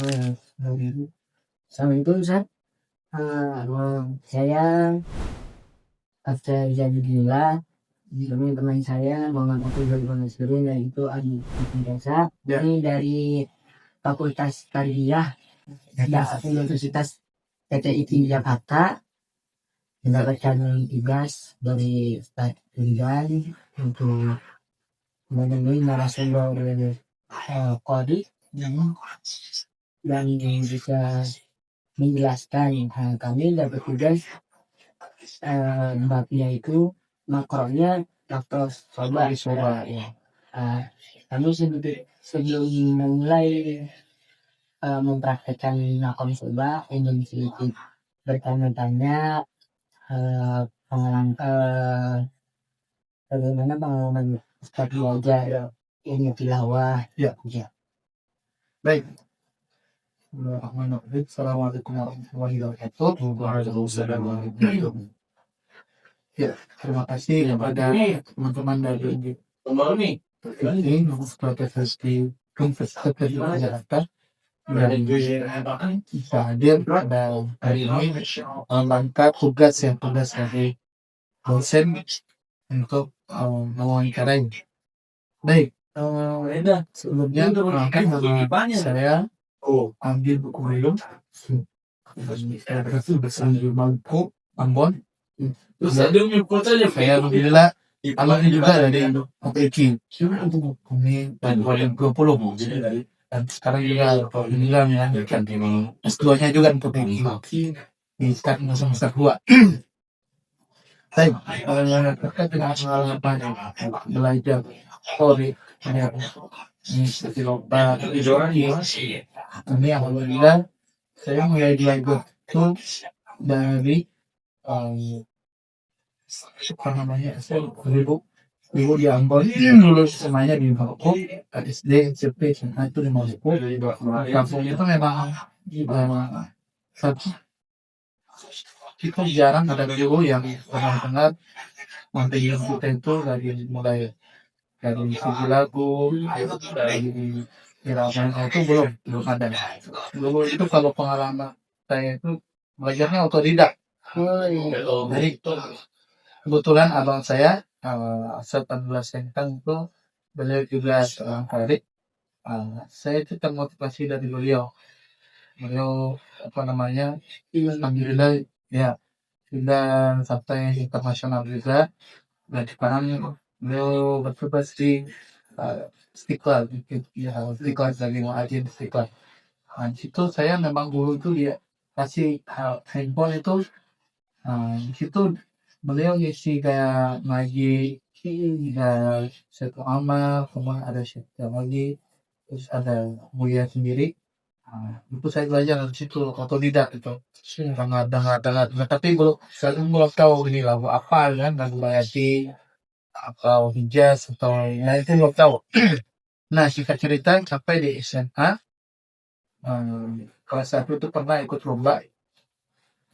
Assalamualaikum Ustaz. Saya After Jadidillah, teman saya Muhammad Abdul Nasrul, yaitu ahli Desa. Ini dari Fakultas Tarbiyah Universitas PTIP Jakarta, mendapatkan tugas dari Ustaz Rizal untuk menemui narasumber Qadi dan bisa menjelaskan. Kami dapat tugas babnya itu makronya lactose soba ya. Kami sebelum memulai mempraktekkan makom soba, ingin sedikit bertanya-tanya bagaimana pengalaman Ustaz belajar ilmu tilawah. Ya. Baik. Assalamualaikum warahmatullahi wabarakatuh. Ya, terima kasih kepada teman-teman dari Universitas Jakarta yang bisa hadir pada hari ini rangka tugas dari dosen untuk mewawancarai. Baik, sebelumnya saya ambil buku dulu. Saya berhasil bersama di Maluku, Ambon. Saya alhamdulillah alumni juga dari PTIP. Ini tahun 2020. Dan sekarang juga alhamdulillah melanjutkan S2-nya juga untuk PTIP. Di sekarang semester 2. Baik, terkait dengan pengalaman belajar teori ini seperti lomba ini alhamdulillah saya mulai belajar itu dari dulu di Ambon, lulus semuanya di Maluku, SD, SMP, SMA itu di Maluku. Kampung itu memang kita jarang ada guru yang benar-benar membimbing kita itu dari mulai dari segi lagu, dari irama itu belum ada. Dulu itu kalau pengalaman saya itu belajarnya otodidak. Jadi kebetulan abang saya Ustaz Sentang itu beliau juga seorang Farid. Saya itu termotivasi dari beliau alhamdulillah ya sudah sampai internasional juga. Dan sekarang beliau bertugas di Istiqlal dari Mu'adin Istiqlal. Nah, situ saya memang dulu itu dia kasih handphone itu. Di situ beliau ngisi kayak ngaji, satu amal, kemudian ada satu lagi, terus ada mulia sendiri. Itu saya belajar di situ otodidak itu. Sangat. Tapi belum tahu ini lagu apa kan, lagu Bayati atau Hijaz atau itu belum tahu. Nah, singkat cerita sampai di SMA kelas 1 itu pernah ikut lomba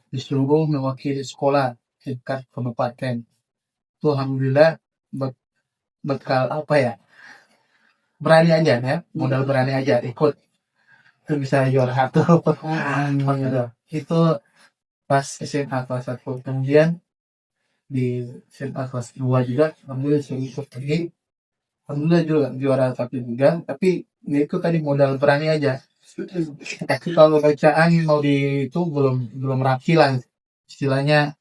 disuruh mewakili sekolah tingkat kabupaten. Itu alhamdulillah bekal berani aja ya, modal berani aja ikut. Itu bisa juara 1. Itu pas SMA kelas 1. Kemudian di SMA kelas 2 juga alhamdulillah saya ikut lagi. Alhamdulillah juga juara 1 juga, tapi itu tadi modal berani aja. Tapi kalau bacaan mau di itu belum rapi lah istilahnya.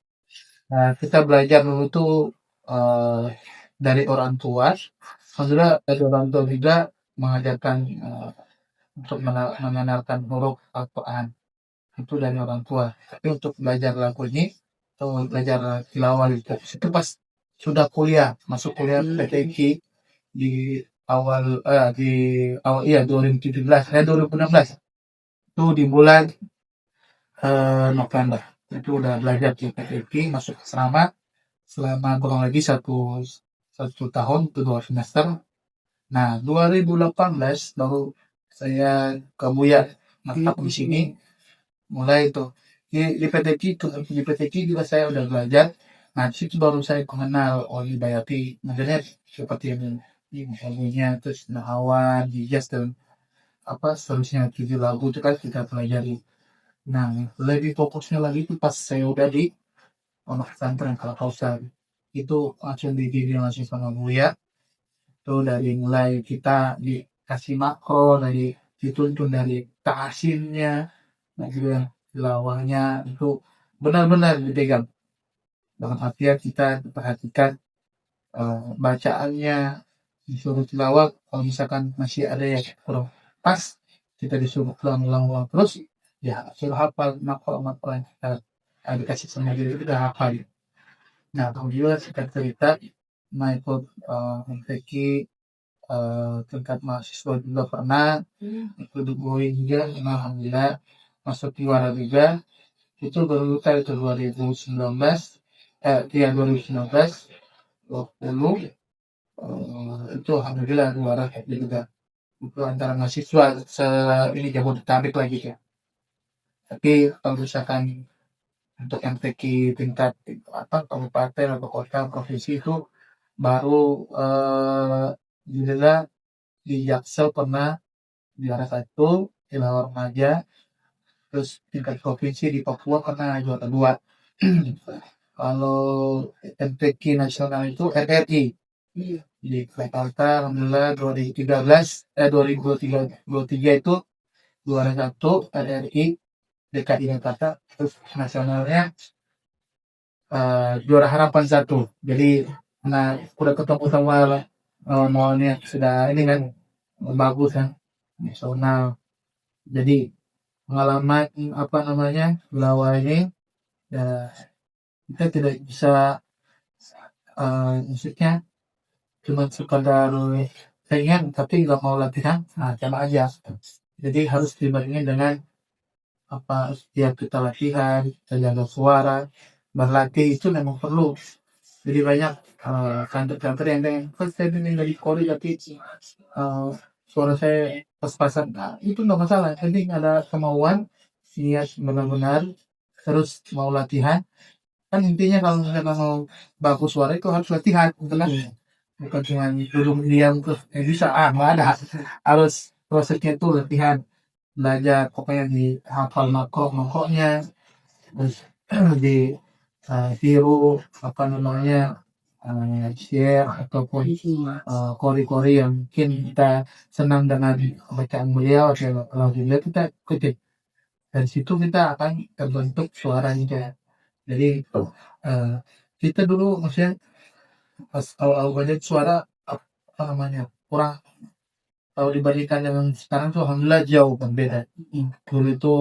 Kita belajar dulu tuh dari orang tua. Alhamdulillah dari orang tua juga mengajarkan untuk mengenalkan huruf Al-Quran itu dari orang tua. Tapi untuk belajar lagu ini atau belajar tilawah itu pas sudah kuliah, masuk kuliah PTIP di awal 2017 2016 itu di bulan November itu udah belajar di PTIP, masuk asrama selama kurang lebih satu tahun itu 2 semester. Nah 2018 baru saya ke Buya mantap di sini mulai itu di PTIP juga saya udah belajar. Nah situ baru saya mengenal Oli Bayati, maksudnya seperti ini lagunya, terus Nahawan, Hijaz dan seterusnya 7 lagu itu kan kita pelajari. Nah, lebih fokusnya lagi itu pas saya udah di pondok pesantren kalau Kausar. Itu langsung dididik langsung sama Buya. Itu dari mulai kita dikasih makro, dari dituntun dari tahsinnya, nah juga tilawahnya itu benar-benar dipegang. Dalam artian kita perhatikan bacaannya, disuruh tilawah. Kalau misalkan masih ada yang kurang pas, kita disuruh ulang terus, ya suruh hafal makro yang kita dikasih sama diri kita hafal. Nah, kemudian singkat cerita, nah ikut MTQ tingkat mahasiswa juga pernah, ikut UIN juga, alhamdulillah masuk juara juga. Itu baru kali itu 2019, 2020, itu alhamdulillah juara juga. Itu antara mahasiswa ini Jabodetabek lagi ya. Tapi kalau misalkan untuk MTQ tingkat kabupaten atau kota provinsi itu baru alhamdulillah di Jaksel pernah juara 1 tilawah remaja, terus tingkat provinsi di Papua pernah juara 2. Kalau MTQ nasional itu RRI di Jakarta alhamdulillah 2023 itu juara 1 RRI DKI Jakarta, terus nasionalnya juara harapan 1. Jadi nah udah ketemu sama lawannya sudah ini kan bagus kan nasional. Jadi pengalaman lawannya ya, kita tidak bisa maksudnya cuma sekadar pengen tapi nggak mau latihan, sama aja. Jadi harus dibandingin dengan setiap kita latihan, kita jaga suara, berlatih itu memang perlu. Jadi banyak kantor-kantor yang kan saya ini dari Kori tapi suara saya pas-pasan, itu nggak masalah. Penting ada kemauan, niat benar-benar, terus mau latihan. Kan intinya kalau misalnya mau bagus suara itu harus latihan, kan? Bukan cuma duduk diam terus bisa, nggak ada. Harus prosesnya itu latihan, belajar pokoknya di hafal makro-makronya, terus di tiru share ataupun kori-kori yang mungkin kita senang dengan bacaan beliau atau beliau, kita ikuti. Dari situ kita akan terbentuk suaranya. Jadi kita dulu maksudnya pas awal-awal belajar suara kurang, kalau dibandingkan dengan sekarang tuh alhamdulillah jauh berbeda. Dulu itu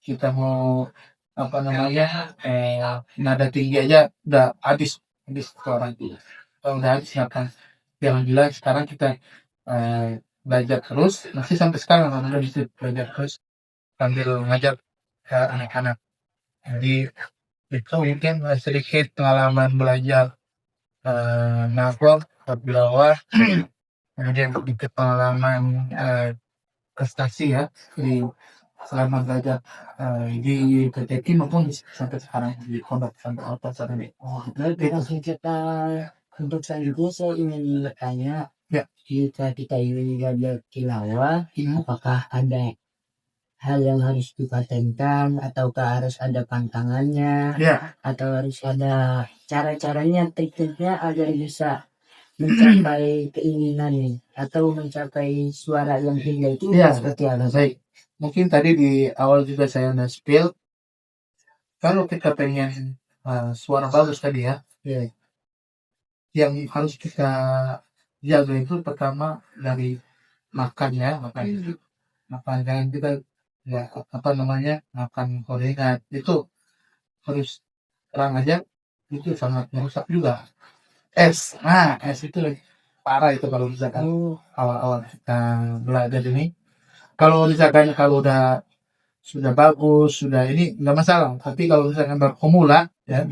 kita mau nada tinggi aja udah habis suara itu. Kalau udah habis kan alhamdulillah sekarang kita belajar terus, masih sampai sekarang alhamdulillah bisa belajar terus sambil ngajar ke anak-anak. Jadi itu mungkin sedikit pengalaman belajar nafkah berbilawah. Kemudian sedikit pengalaman prestasi ya di selama belajar di PTK maupun sampai sekarang di pondok sampai apa saat ini. Langsung kita untuk selanjutnya saya ingin bertanya, Ya. Kita ingin belajar tilawah, apakah ada hal yang harus dipatenkan ataukah harus ada pantangannya, atau harus ada cara-caranya, tekniknya agar bisa mencapai keinginan nih atau mencapai suara yang tinggi itu seperti apa? Baik, mungkin tadi di awal juga saya udah spill, kalau kita pengen suara bagus tadi ya, yang harus kita jaga itu pertama dari makan jangan kita makan gorengan itu harus terang aja, itu sangat merusak juga. Es itu parah itu kalau misalkan awal-awal kita belajar ini. Kalau misalkan kalau udah sudah bagus, sudah ini nggak masalah. Tapi kalau misalkan baru pemula ya,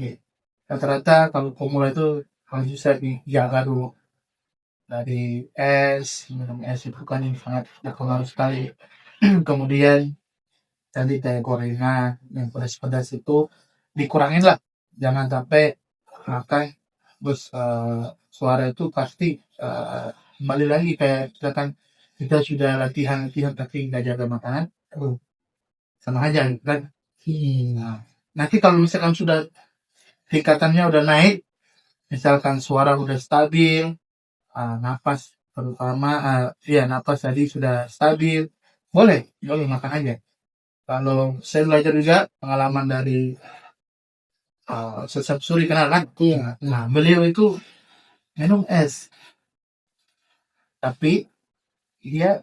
rata-rata kalau pemula itu harus bisa dijaga dulu dari minum es itu kan yang sangat berpengaruh sekali. Kemudian tadi kayak gorengan yang pedas-pedas itu dikurangin lah, jangan sampai makan terus suara itu pasti kembali lagi kayak misalkan kita sudah latihan tapi nggak jaga makanan, sama aja kan. Nah, nanti kalau misalkan sudah tingkatannya udah naik, misalkan suara udah stabil, napas terutama, napas tadi sudah stabil, boleh makan aja. Kalau saya belajar juga pengalaman dari Ustaz Suri, kenal kan? Iya. Nah, beliau itu minum es, tapi dia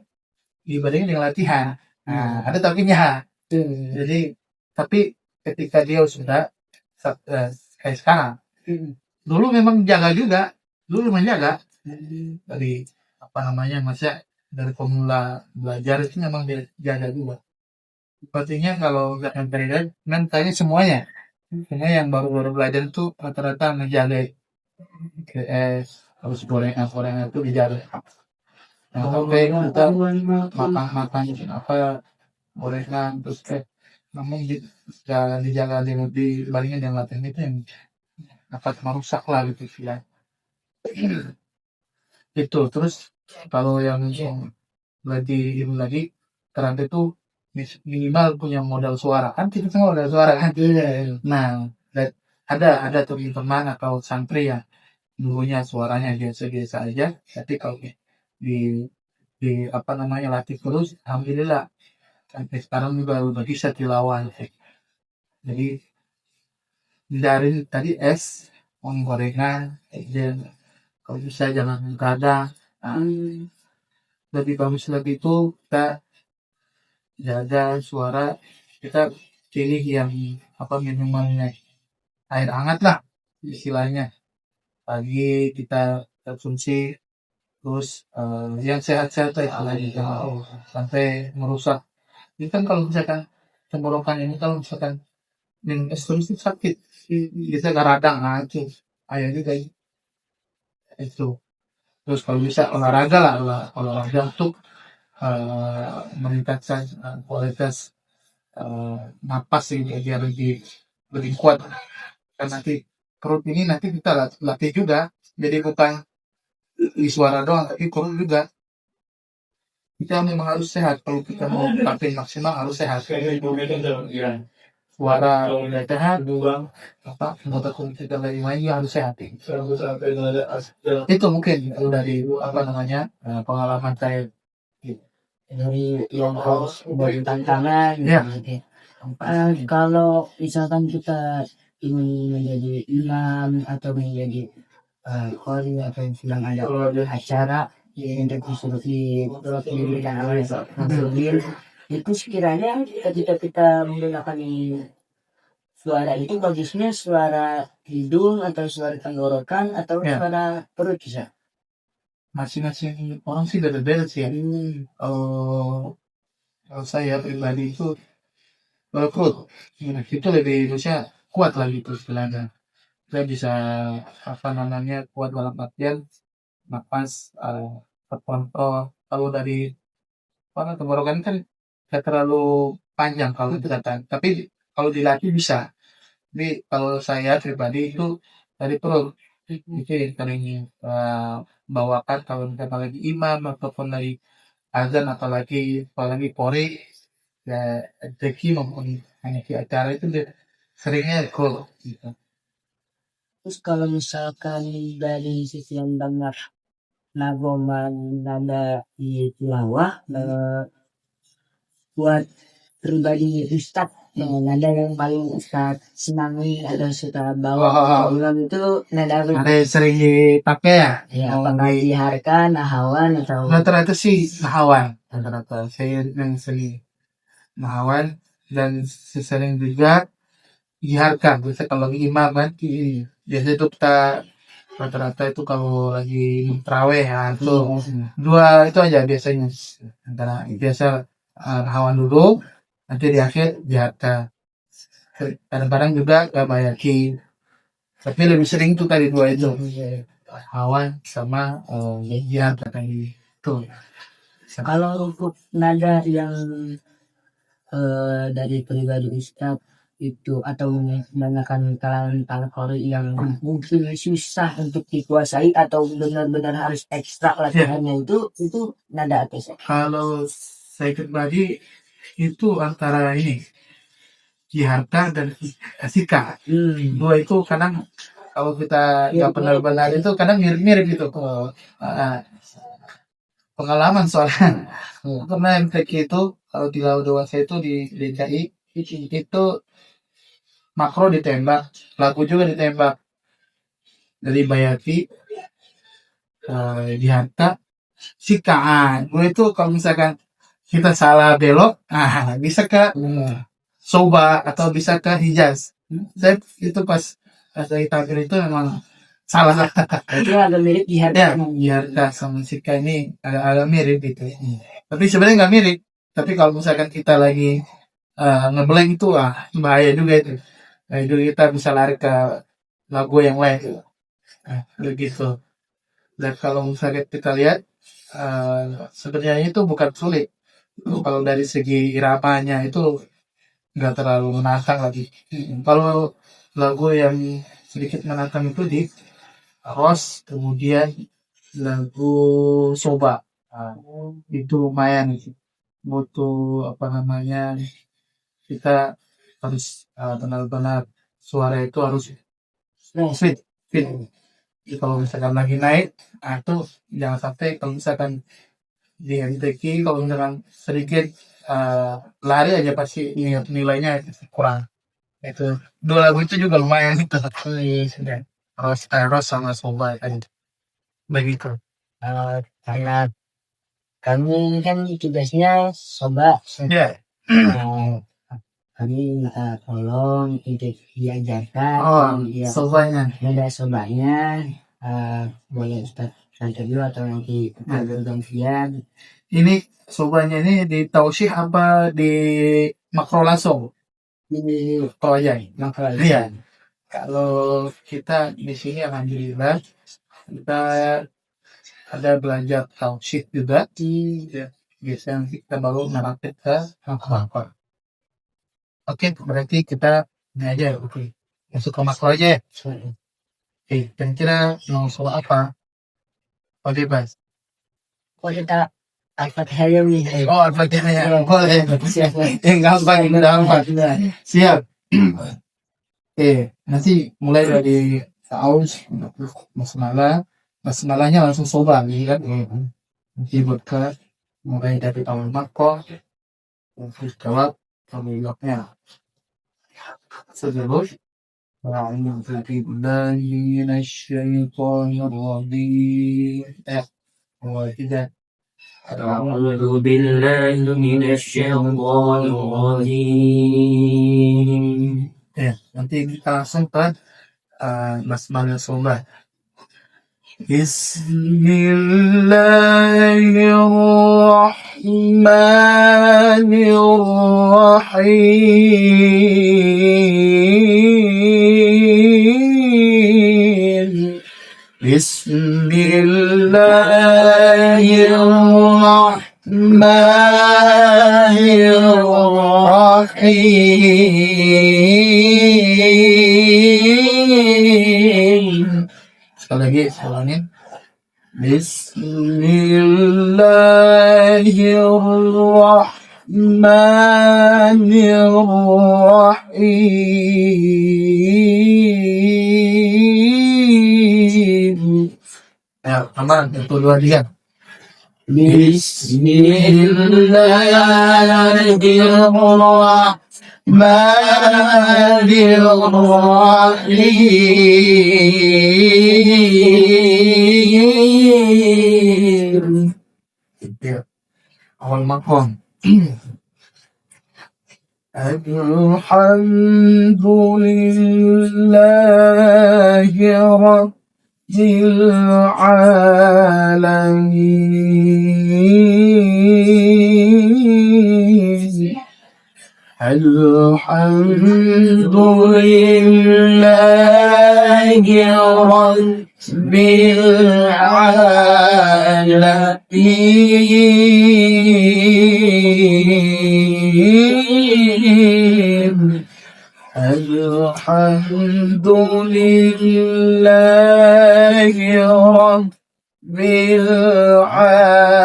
dibandingin dengan latihan. Nah, ada tapinya. Jadi, tapi ketika dia sudah kayak sekarang, dulu memang jaga juga, dulu menjaga dari masa dari pemula belajar itu memang dia jaga juga. Sepertinya kalau nggak belajar, kan kayaknya semuanya yang baru-baru belajar itu rata-rata menjaga harus gorengan itu dijaga. Nah, sampai kita makan gorengan terus namun jangan dijaga dibandingin dengan latihan itu yang dapat merusak lah gitu ya. Itu terus kalau yang lagi terang itu minimal punya modal suara kan, kita semua modal suara kan. Nah, ada teman atau santri ya dulunya suaranya biasa-biasa aja, tapi kalau di latih terus, alhamdulillah sampai sekarang juga udah bisa tilawah. Jadi dari tadi es, gorengan, dan kalau bisa jangan kadang. Lebih bagus lagi itu kita jaga suara, kita pilih yang minumannya air hangat lah istilahnya. Pagi kita konsumsi, terus yang sehat-sehat lagi sampai merusak. Ini kan kalau misalkan tenggorokan ini kalau misalkan minum es terus itu sakit, bisa radang, itu ayah juga itu. Terus kalau bisa olahraga untuk meningkatkan kualitas napas ini biar lebih kuat. Kan nanti perut ini nanti kita latih juga, jadi bukan di suara doang tapi perut juga. Kita memang harus sehat, kalau kita mau tampil maksimal harus sehat. Suara udah sehat, motor kita lagi main juga harus sehat. Itu mungkin dari pengalaman saya dari yang harus buat tantangan. Kalau misalkan kita ingin menjadi imam atau menjadi khori atau yang sedang ada acara untuk disuruh diberikan oleh Rasulullah, itu sekiranya ketika kita menggunakan suara itu bagusnya suara hidung atau suara tenggorokan atau suara perut bisa? Masing-masing orang sih beda-beda sih ya. Kalau saya pribadi itu perut itu lebih bisa kuat lagi terus istilahnya. Saya bisa kuat dalam artian napas terkontrol. Kalau dari tenggorokan kan tidak terlalu panjang kalau dikatakan, tapi kalau dilatih bisa. Jadi kalau saya pribadi itu dari perut itu yang sering bawakan kalau misalnya lagi imam ataupun lagi azan atau apalagi pori ya rezeki maupun hanya di acara itu seringnya kok gitu. Terus kalau misalkan dari sisi yang dengar nagoman nada di tilawah, buat pribadi Ustadz, nada yang paling Ustadz senangi atau suka bawa itu nada apa? Ada yang sering dipakai ya? Apakah diharkan, nahawan atau? Rata-rata sih nahawan. Rata-rata saya yang sering nahawan dan sering juga diharkan. Biasa kalau lagi imam kan, biasa itu kita rata-rata itu kalau lagi terawih itu dua itu aja biasanya. Antara biasa nahawan dulu, nanti di akhir diharkan. Kadang-kadang juga bayaki, tapi lebih sering tuh tadi dua itu, hawan sama jihad tadi itu. Kalau untuk nada yang dari pribadi Ustadz itu atau menggunakan kalangan yang mungkin susah untuk dikuasai atau benar-benar harus ekstra latihannya itu nada atas. Kalau saya pribadi itu antara ini Jiharta dan Asika. Dua itu kadang kalau kita nggak benar-benar itu kadang mirip-mirip gitu. Pengalaman soalnya pernah MTQ itu kalau di laut dewasa itu di DKI itu makro ditembak, lagu juga ditembak dari Bayati, Jiharta, Sika. Gue itu kalau misalkan kita salah belok, bisa ke Soba atau bisa ke Hijaz. Saya itu pas lagi tampil itu memang salah. Itu agak mirip Jiharta. Jiharta sama Sika ini agak mirip gitu. Tapi sebenarnya nggak mirip. Tapi kalau misalkan kita lagi ngeblank itu bahaya juga itu. Nah, itu kita bisa lari ke lagu yang lain. Begitu. Dan kalau misalkan kita lihat sebenarnya itu bukan sulit. Kalau dari segi iramanya itu nggak terlalu menantang lagi. Kalau lagu yang sedikit menantang itu di Ros, kemudian lagu Soba. Itu lumayan butuh kita harus benar-benar suara itu harus fit. Jadi kalau misalkan lagi naik itu jangan sampai kalau misalkan di MTQ kalau misalkan sedikit lari aja pasti nilainya kurang. Itu dua lagu itu juga lumayan itu. Sudah. Ros sama Soba kan begitu. Karena kami kan tugasnya Soba. Kami tolong diajarkan Sobanya. Nada Sobanya boleh Ustaz dulu atau nanti gantian. Ini Sobanya ini di Tausyih apa di makro langsung? Ini makro. Iya. Kalau kita di sini alhamdulillah kita ada belajar Tausyih juga. Biasanya kita baru merakit ke apa. Oke, berarti kita ini aja. Masuk ke makro aja. Kira-kira mau soal apa? Oke, Bas. Kita Al-Fatihah ya nih. Al-Fatihah ya. Boleh. Gampang. Siap. Nanti mulai dari Aus, Basmalahnya langsung Soba kan. Nanti buat mulai dari awal makro, terus jawab pemilihnya. Sebelum أعوذ بالله من الشيطان الرجيم وإذا أعوذ بالله من الشيطان الرجيم. Nanti kita langsung ke Basmalah Soba. Bismillahirrahmanirrahim. Bismillahirrahmanirrahim. Sekali lagi, ulangin. Bismillahirrahmanirrahim. Ya, aman. 1, 2, 3. Bismillahirrahmanirrahim. Awal makom. Alhamdulillahi Rabbil Alamin. Alhamdulillahi Rabbil Alamin. العالمين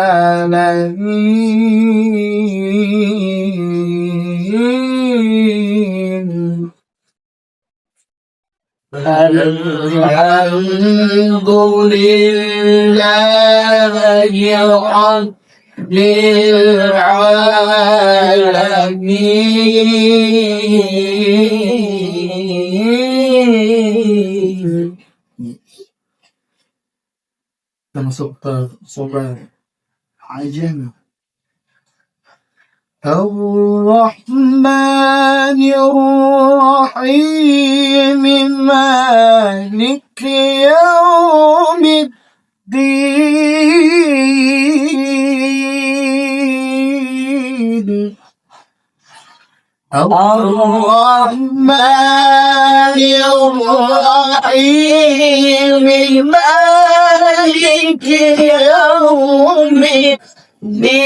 الحمد لله رب للعالمين. Kita masuk ke surah Al-Jannah. الرحمن الرحيم مالك يوم الدين الرحمن الرحيم مالك يوم الدين.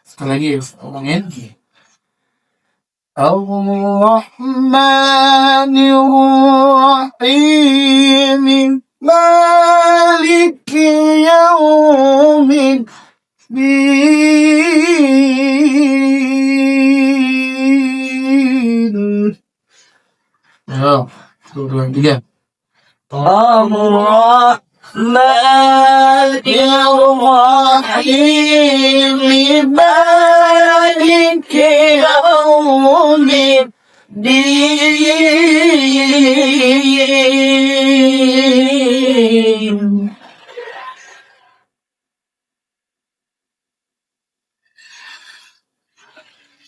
Sekali lagi omongin. الرحمن الرحيم مالك يوم الدين. Ya, 1, 2, 3. الرحمن الرحيم مالك يوم الدين.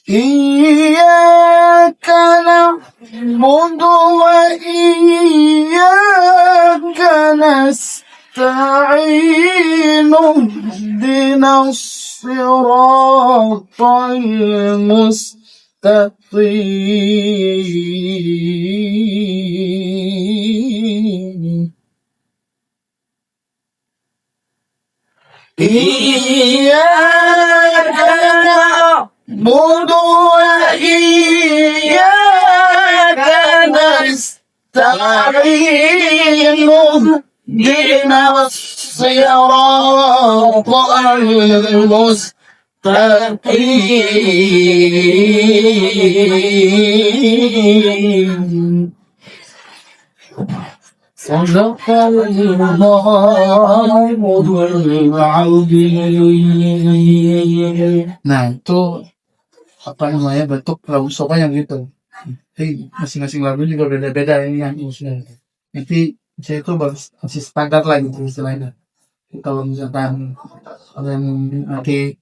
إياك نعبد وإياك نستعين اهدنا الصراط المستقيم. إياك نعبد وإياك نستعين اهدنا الصراط المستقيم. صدق الله العظيم. Nah, itu apa namanya bentuk lagu sopan yang gitu. Jadi masing-masing lagu juga beda-beda ini yang usulnya. Nanti saya itu masih standar lah gitu istilahnya. Kalau misalkan kalian nanti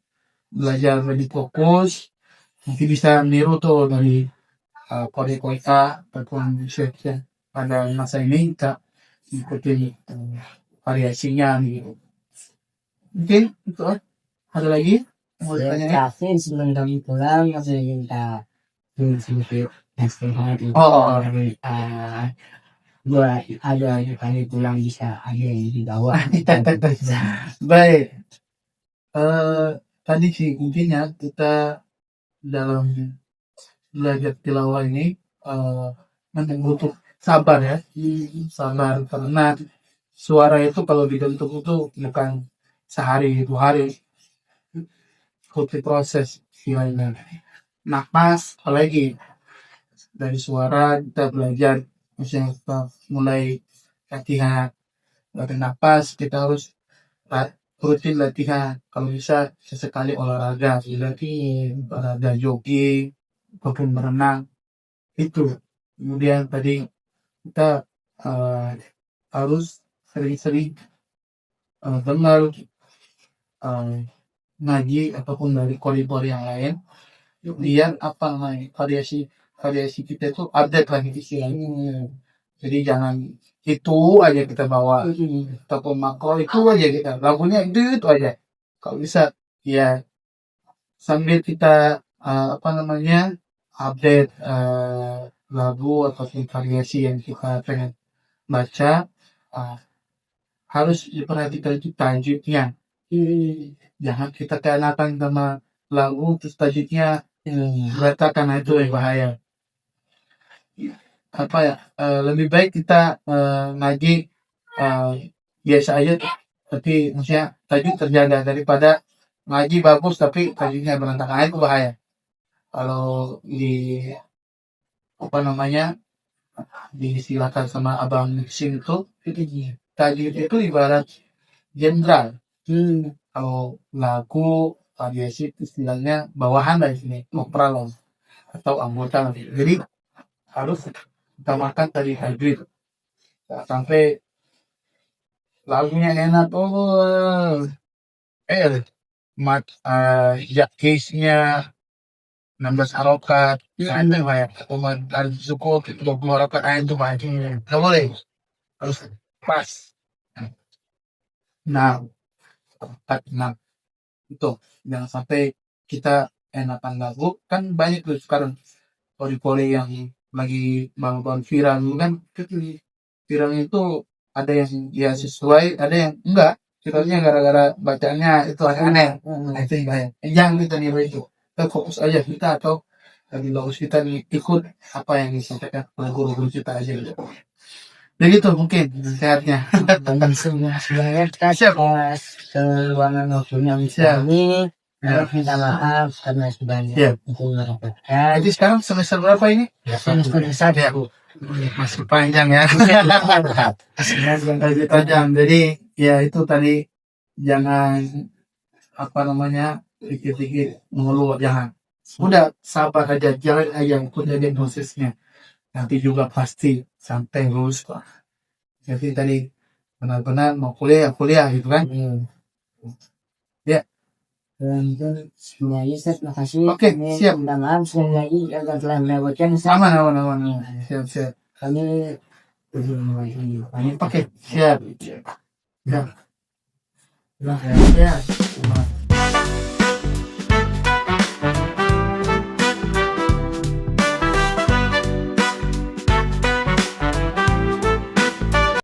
belajar lebih fokus, nanti bisa niru tuh dari Korea ataupun Syekh pada masa ini kita ikuti variasinya gitu. Mungkin itu ada lagi mau ditanya? Terakhir sebelum kami pulang, saya minta sedikit nasihat buat ada yang kami pulang bisa ada yang dibawa. Baik, tadi sih intinya kita dalam belajar tilawah ini memang butuh sabar ya, sabar karena suara itu kalau dibentuk itu bukan sehari 2 hari, butuh proses gimana nafas, apalagi dari suara kita belajar. Misalnya kita mulai latihan nafas, kita harus rutin latihan, kalau bisa sesekali olahraga, olahraga jogging ataupun berenang itu. Kemudian tadi kita harus sering-sering dengar ngaji ataupun dari koridor yang lain, biar apa namanya variasi kita itu update lagi istilahnya. Jadi jangan itu aja kita bawa, ataupun makro itu aja kita lagunya itu aja. Kalau bisa ya sambil kita update lagu ataupun variasi yang kita pengen baca, harus diperhatikan itu tajwidnya. Jangan kita keenakan sama lagu terus tajwidnya berantakan, itu yang bahaya. Apa ya, lebih baik kita ngaji biasa aja, tapi maksudnya tajwid terjaga daripada ngaji bagus tapi tajwidnya berantakan, itu bahaya. Kalau di apa namanya, disilakan sama abang Miksin itu tajwid itu ibarat jenderal. Kalau lagu variasi istilahnya bawahan dari sini, pralon atau anggota. Jadi harus utamakan tadi tajwid sampai lagunya enak. Case-nya 16 harokat, itu banyak. Al Zuko 20 harokat, itu banyak. Nggak boleh, harus pas. Nah, 6 itu jangan sampai kita enakan lagu. Kan banyak tuh sekarang poli-poli yang lagi bang viral kan. Viral itu ada yang ya sesuai, ada yang enggak. Viralnya gara-gara bacanya itu aneh. Nah, itu yang bahaya. Jangan kita niru itu. Kita fokus aja kita, atau lagi bagus kita ikut apa yang disampaikan oleh guru-guru kita aja gitu. Begitu mungkin sehatnya. Sebenarnya kita pas ke ruangan waktunya ini, minta maaf karena sebanyak Jadi sekarang semester berapa ini? semester 1. Masih panjang ya. Masih panjang. Jadi ya itu tadi, jangan apa namanya, dikit-dikit mengeluh, jangan. Udah sabar aja, jalan aja, ikutin aja prosesnya. Nanti juga pasti sampai lulus kok. Jadi tadi benar-benar mau kuliah gitu kan. Ya. Semuanya Ustaz, makasih. Oke, siap. Minta maaf sekali lagi agar telah melewatkan. Aman. Siap. Kami Oke, siap. Ya.